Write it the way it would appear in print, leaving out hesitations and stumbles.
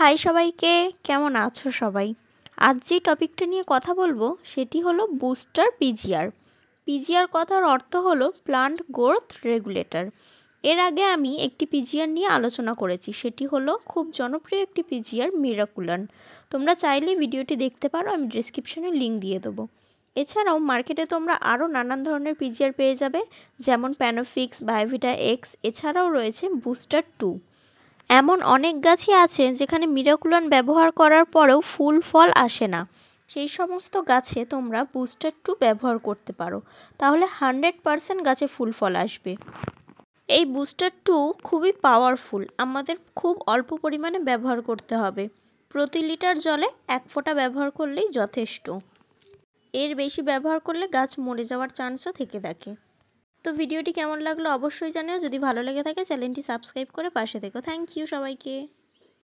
High সবাইকে, কেমন আছো সবাই? আজ যে টপিকটা নিয়ে কথা বলবো সেটি হলো বুস্টার পিজিআর। পিজিআর কথার অর্থ হলো প্লান্ট গ্রোথ রেগুলেটর। এর আগে আমি একটি পিজিআর নিয়ে আলোচনা করেছি, সেটি হলো খুব জনপ্রিয় একটি পিজিআর মিরাকুলান। তোমরা চাইলে ভিডিওটি দেখতে পারো, আমি ডেসক্রিপশনে লিঙ্ক দিয়ে দেবো। এছাড়াও মার্কেটে তোমরা আরও নানান ধরনের পিজিআর পেয়ে যাবে, যেমন প্যানোফিক্স, বায়োভিটা এক্স, এছাড়াও রয়েছে বুস্টার 2। এমন অনেক গাছই আছে যেখানে মিরাকুলান ব্যবহার করার পরেও ফুল ফল আসে না। সেই সমস্ত গাছে তোমরা বুস্টার 2 ব্যবহার করতে পারো, তাহলে 100% গাছে ফুল ফল আসবে। এই বুস্টার 2 খুবই পাওয়ারফুল, আমাদের খুব অল্প পরিমাণে ব্যবহার করতে হবে। প্রতি লিটার জলে 1 ফোঁটা ব্যবহার করলেই যথেষ্ট। এর বেশি ব্যবহার করলে গাছ মরে যাওয়ার চান্সও থেকে থাকে। তো ভিডিওটি কেমন লাগলো অবশ্যই জানিও। যদি ভালো লেগে থাকে চ্যানেলটি সাবস্ক্রাইব করে পাশে থেকো। থ্যাংক ইউ সবাইকে।